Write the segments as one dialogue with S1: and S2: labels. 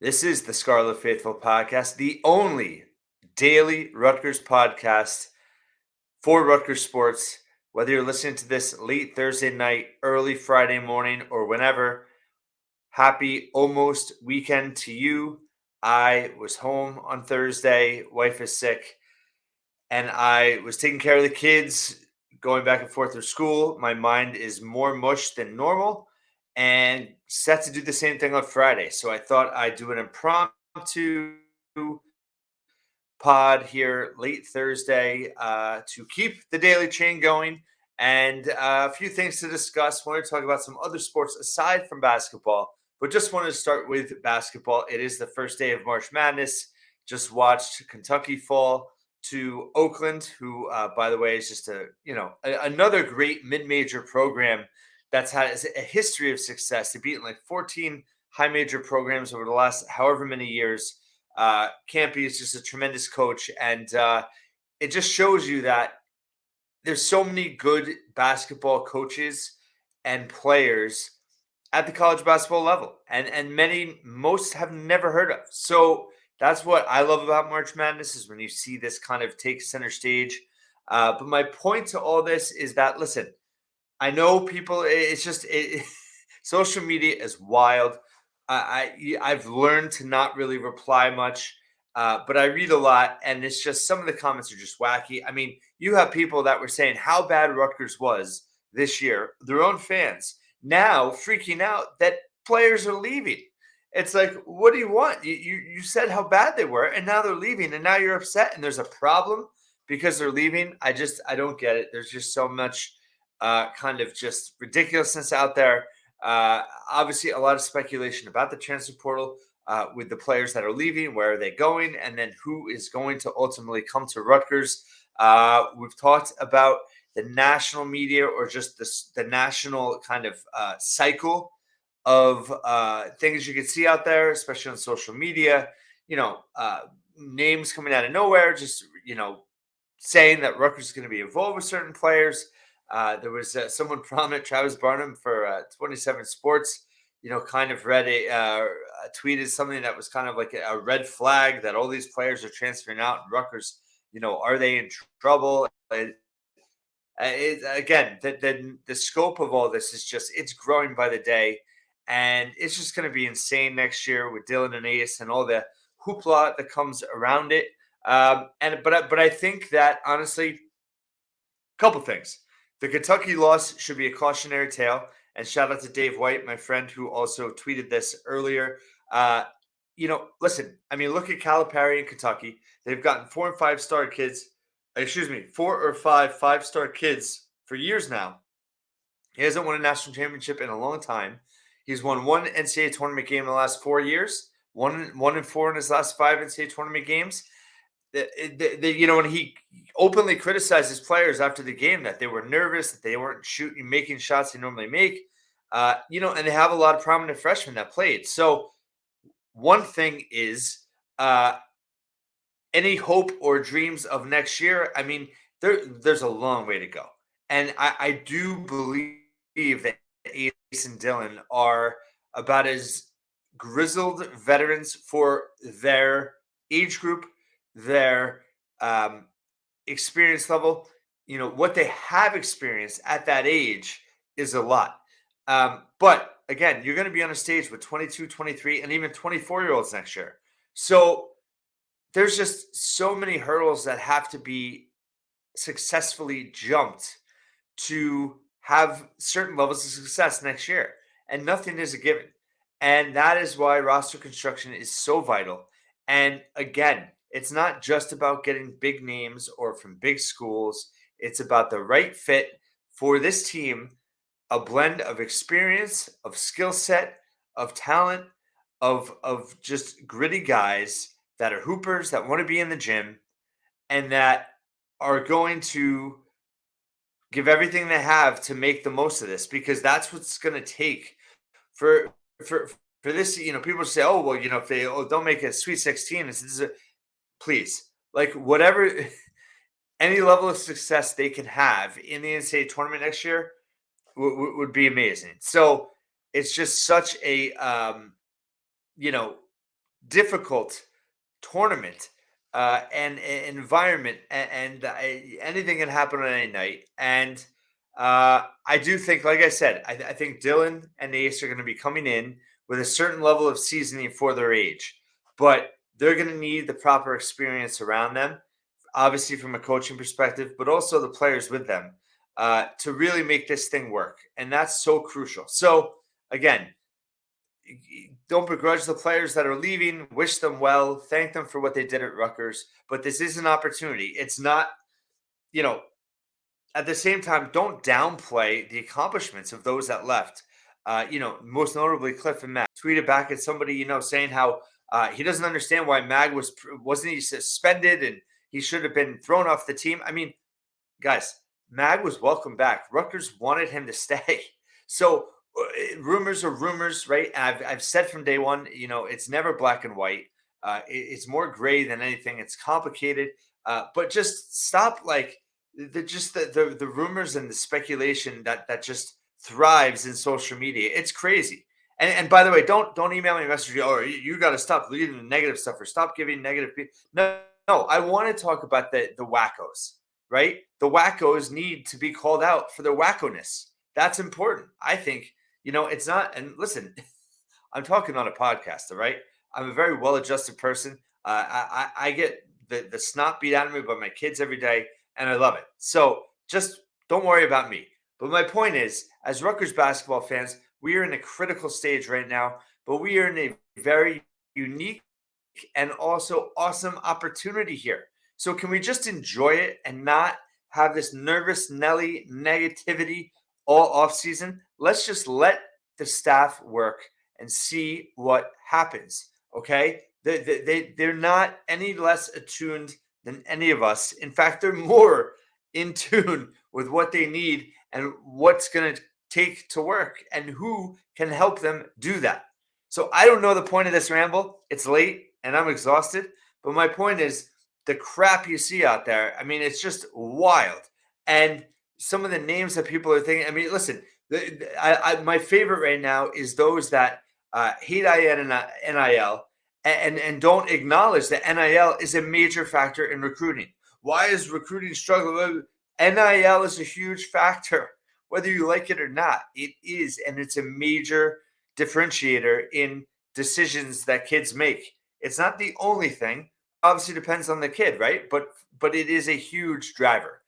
S1: This is the Scarlet Faithful podcast, the only daily Rutgers podcast for Rutgers sports. Whether you're listening to this late Thursday night, early Friday morning, or whenever, happy almost weekend to you. I was home on Thursday, wife is sick, and I was taking care of the kids, going back and forth through school. My mind is more mush than normal and set to do the same thing on Friday. So I thought I'd do an impromptu pod here late Thursday to keep the daily chain going and a few things to discuss. Want to talk about some other sports aside from basketball, but just wanted to start with basketball. It is the first day of March Madness. Just watched Kentucky fall to Oakland, who, by the way, is just another great mid-major program that's had a history of success. They've beaten like 14 high major programs over the last however many years. Campy is just a tremendous coach, and it just shows you that there's so many good basketball coaches and players at the college basketball level, and most have never heard of. So that's what I love about March Madness is when you see this kind of take center stage. But my point to all this is that listen, I know people. It's just social media is wild. I've learned to not really reply much, but I read a lot, and it's just some of the comments are just wacky. I mean, you have people that were saying how bad Rutgers was this year, their own fans now freaking out that players are leaving. It's like, what do you want? You said how bad they were, and now they're leaving, and now you're upset, and there's a problem because they're leaving. I don't get it. There's just so much kind of just ridiculousness out there. Obviously, a lot of speculation about the transfer portal with the players that are leaving, where are they going, and then who is going to ultimately come to Rutgers. We've talked about the national media or just the national kind of cycle of things you can see out there, especially on social media. Names coming out of nowhere, just saying that Rutgers is going to be involved with certain players. There was someone prominent, Travis Barnum for 27 Sports, kind of tweeted something that was kind of like a red flag that all these players are transferring out. And Rutgers, are they in trouble? Again, the scope of all this is it's growing by the day, and it's just going to be insane next year with Dylan and Ace and all the hoopla that comes around it. But I think that honestly, couple things. The Kentucky loss should be a cautionary tale. And shout out to Dave White, my friend, who also tweeted this earlier. Listen, I mean, look at Calipari in Kentucky. They've gotten 4 or 5 5-star kids for years now. He hasn't won a national championship in a long time. He's won one NCAA tournament game in the last 4 years, one and 4 in his last 5 NCAA tournament games. When he openly criticized his players after the game that they were nervous, that they weren't making shots they normally make, and they have a lot of prominent freshmen that played. So one thing is any hope or dreams of next year. I mean, there's a long way to go. And I do believe that Ace and Dylan are about as grizzled veterans for their age group, their experience level. What they have experienced at that age is a lot. But again, you're going to be on a stage with 22, 23, and even 24-year-olds next year. So there's just so many hurdles that have to be successfully jumped to have certain levels of success next year. And nothing is a given. And that is why roster construction is so vital. And again, it's not just about getting big names or from big schools. It's about the right fit for this team, a blend of experience, of skill set, of talent, of just gritty guys that are hoopers, that want to be in the gym, and that are going to give everything they have to make the most of this, because that's what's going to take for this. People say, oh, well, if they don't make a Sweet 16, please, like whatever, any level of success they can have in the NCAA tournament next year would be amazing. So it's just such a, difficult tournament and environment, and anything can happen on any night. And I do think, like I said, I think Dylan and Ace are going to be coming in with a certain level of seasoning for their age, but they're going to need the proper experience around them, obviously from a coaching perspective, but also the players with them to really make this thing work. And that's so crucial. So, again, don't begrudge the players that are leaving. Wish them well. Thank them for what they did at Rutgers. But this is an opportunity. It's not, you know, at the same time, don't downplay the accomplishments of those that left. Most notably Cliff and Mag tweeted back at somebody, saying how he doesn't understand why Mag wasn't he suspended and he should have been thrown off the team. I mean, guys, Mag was welcome back. Rutgers wanted him to stay. So rumors are rumors, right? And I've said from day one, it's never black and white. It's more gray than anything. It's complicated. But just stop the rumors and the speculation that just thrives in social media. It's crazy. And by the way, don't email me a message. Oh, you got to stop reading the negative stuff or stop giving negative. No. I want to talk about the wackos, right? The wackos need to be called out for their wackoness. That's important. I think, it's not. And listen, I'm talking on a podcast, all right? I'm a very well-adjusted person. I get the snot beat out of me by my kids every day, and I love it. So just don't worry about me. But my point is, as Rutgers basketball fans, we are in a critical stage right now, but we are in a very unique and also awesome opportunity here. So can we just enjoy it and not have this nervous Nelly negativity all off season? Let's just let the staff work and see what happens. Okay. They're not any less attuned than any of us. In fact, they're more in tune with what they need and what's going to take to work and who can help them do that. So I don't know the point of this ramble. It's late and I'm exhausted. But my point is the crap you see out there. I mean, it's just wild. And some of the names that people are thinking, I mean, listen, my favorite right now is those that hate NIL and don't acknowledge that NIL is a major factor in recruiting. Why is recruiting struggling? NIL is a huge factor, whether you like it or not. It is, and it's a major differentiator in decisions that kids make. It's not the only thing. Obviously, depends on the kid, right? But it is a huge driver.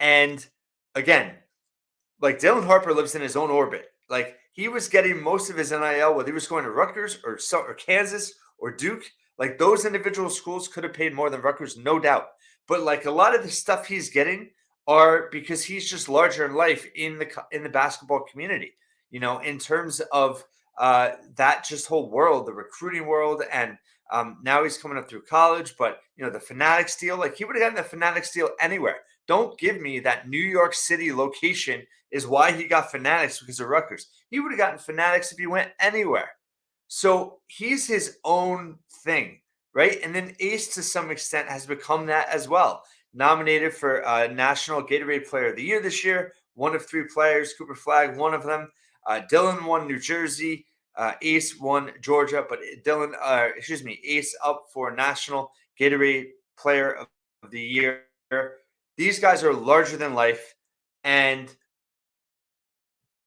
S1: And again, like Dylan Harper lives in his own orbit. Like he was getting most of his NIL, whether he was going to Rutgers or Kansas or Duke. Like those individual schools could have paid more than Rutgers, no doubt. But like a lot of the stuff he's getting are because he's just larger in life in the basketball community. In terms of that just whole world, the recruiting world, and now he's coming up through college. But the Fanatics deal, like he would have gotten the Fanatics deal anywhere. Don't give me that New York City location is why he got Fanatics because of Rutgers. He would have gotten Fanatics if he went anywhere. So he's his own thing, right? And then Ace, to some extent, has become that as well. Nominated for National Gatorade Player of the Year this year. One of three players. Cooper Flagg, one of them. Dylan won New Jersey. Ace won Georgia, but Ace up for National Gatorade Player of the Year. These guys are larger than life, and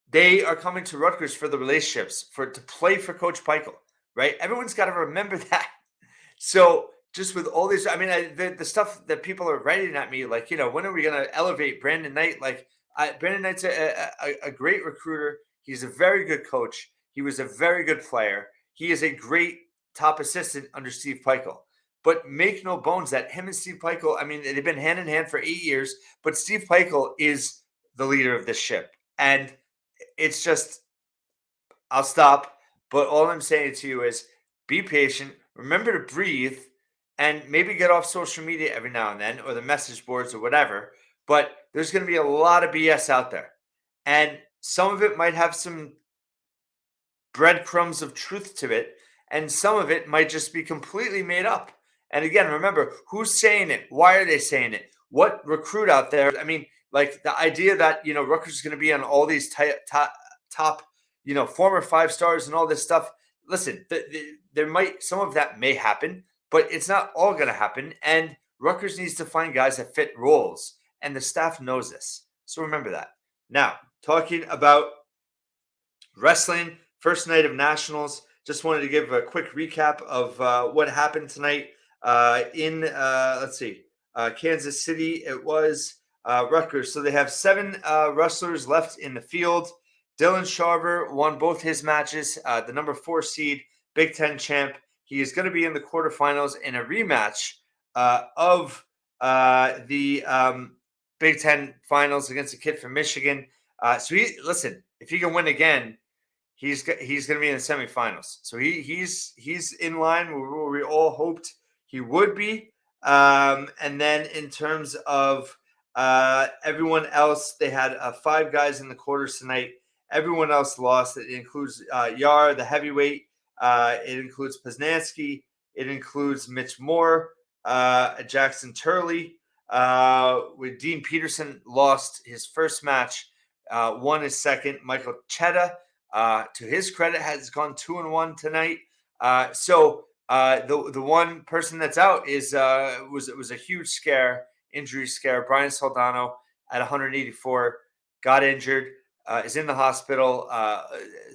S1: they are coming to Rutgers for the relationships, to play for Coach Peichel, right? Everyone's got to remember that. So just with all these, I mean, the stuff that people are writing at me, like, when are we going to elevate Brandon Knight? Like, Brandon Knight's a great recruiter. He's a very good coach. He was a very good player. He is a great top assistant under Steve Peichel. But make no bones that him and Steve Peichel, I mean, they've been hand in hand for 8 years, but Steve Peichel is the leader of this ship. And it's just, I'll stop. But all I'm saying to you is be patient, remember to breathe, and maybe get off social media every now and then, or the message boards or whatever. But there's going to be a lot of BS out there. And some of it might have some breadcrumbs of truth to it, and some of it might just be completely made up. And again, remember, who's saying it? Why are they saying it? What recruit out there? I mean, like the idea that, Rutgers is going to be on all these top, former 5 stars and all this stuff. listen, there might some of that may happen, but it's not all going to happen. And Rutgers needs to find guys that fit roles, and the staff knows this. So remember that. Now, talking about wrestling, first night of nationals. Just wanted to give a quick recap of what happened tonight in let's see, Kansas City. It was Rutgers. So they have 7 wrestlers left in the field. Dylan Sharver won both his matches. The number 4 seed, Big Ten champ. He is going to be in the quarterfinals in a rematch of the Big Ten finals against a kid from Michigan. So listen, if he can win again, he's going to be in the semifinals. So he's in line where we all hoped he would be. And then in terms of everyone else, they had 5 guys in the quarters tonight. Everyone else lost. It includes Yar, the heavyweight. It includes Poznansky. It includes Mitch Moore, Jackson Turley. With Dean Peterson lost his first match, won his second. Michael Chetta, to his credit, has gone 2-1 tonight. So the one person that's out is was a huge injury scare. Brian Soldano at 184 got injured, is in the hospital.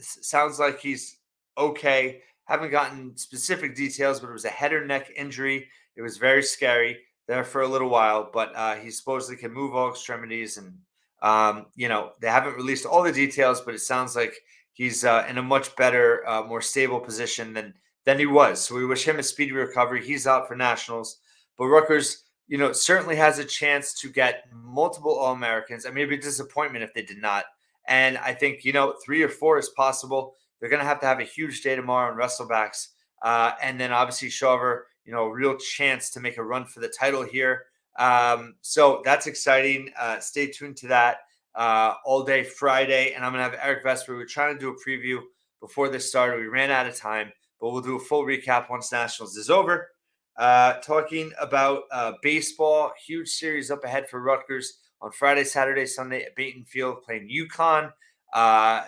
S1: Sounds like he's okay. Haven't gotten specific details, but it was a head or neck injury. It was very scary there for a little while, but he supposedly can move all extremities, and they haven't released all the details, but it sounds like he's in a much better, more stable position than he was. So we wish him a speedy recovery. He's out for nationals, but Rutgers, certainly has a chance to get multiple All-Americans. I mean, it'd be a disappointment if they did not. And I think 3 or 4 is possible. They're going to have a huge day tomorrow in wrestlebacks, and then obviously Shaver, a real chance to make a run for the title here. So that's exciting. Stay tuned to that all day Friday. And I'm going to have Eric Vesper. We were trying to do a preview before this started. We ran out of time, but we'll do a full recap once Nationals is over. Talking about baseball, huge series up ahead for Rutgers on Friday, Saturday, Sunday at Baton Field playing UConn. A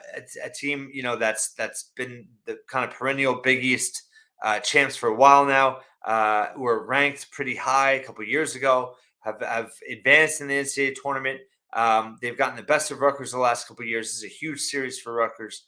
S1: team, that's been the kind of perennial Big East champs for a while now. Were ranked pretty high a couple of years ago, have advanced in the NCAA tournament. They've gotten the best of Rutgers the last couple of years. This is a huge series for Rutgers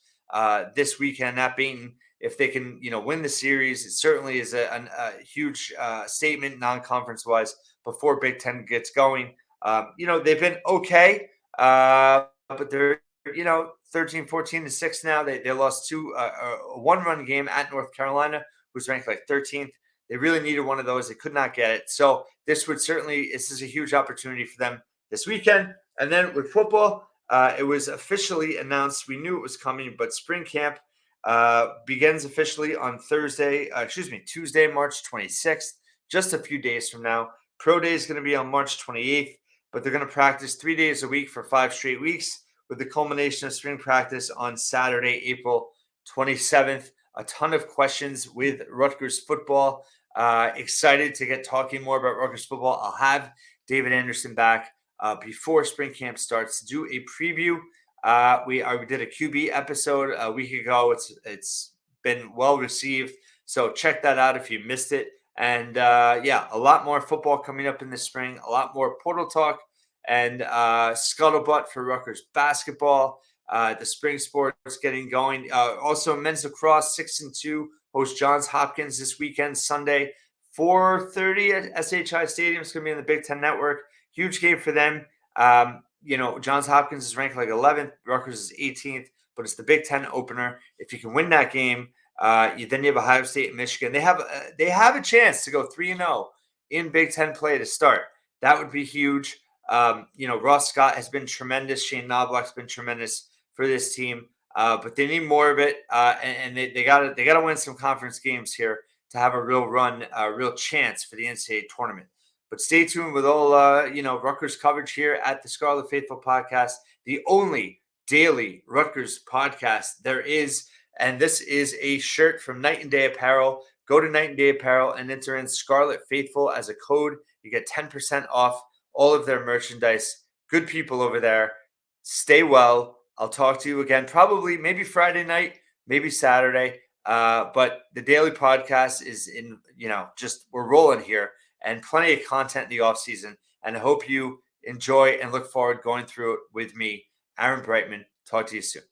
S1: this weekend at Baton. If they can, win the series, it certainly is a huge statement non-conference wise before Big Ten gets going. They've been okay, but they're 13, 14-6 now. They lost a 1-run game at North Carolina, who's ranked like 13th. They really needed one of those. They could not get it. So this is a huge opportunity for them this weekend. And then with football, it was officially announced. We knew it was coming, but spring camp begins officially on Tuesday, March 26th, just a few days from now. Pro Day is going to be on March 28th, but they're going to practice 3 days a week for 5 straight weeks, with the culmination of spring practice on Saturday, April 27th. A ton of questions with Rutgers football. Excited to get talking more about Rutgers football. I'll have David Anderson back before spring camp starts to do a preview. We did a QB episode a week ago. It's been well received, so check that out if you missed it. And a lot more football coming up in the spring. A lot more portal talk and scuttlebutt for Rutgers basketball. The spring sports getting going. Also, men's lacrosse 6-2 host Johns Hopkins this weekend, Sunday, 4:30 at SHI Stadium. It's going to be in the Big Ten Network. Huge game for them. Johns Hopkins is ranked like 11th. Rutgers is 18th, but it's the Big Ten opener. If you can win that game, then you have Ohio State and Michigan. They have a chance to go 3-0 in Big Ten play to start. That would be huge. Ross Scott has been tremendous. Shane Knobloch's been tremendous for this team, but they need more of it, and they got to win some conference games here to have a real run, a real chance for the NCAA tournament. But stay tuned with all Rutgers coverage here at the Scarlet Faithful podcast, the only daily Rutgers podcast there is. And this is a shirt from Night and Day Apparel. Go to Night and Day Apparel and enter in Scarlet Faithful as a code. You get 10% off all of their merchandise. Good people over there. Stay well. I'll talk to you again, probably maybe Friday night, maybe Saturday. But the daily podcast is in, just we're rolling here and plenty of content in the off season. And I hope you enjoy and look forward going through it with me, Aaron Brightman. Talk to you soon.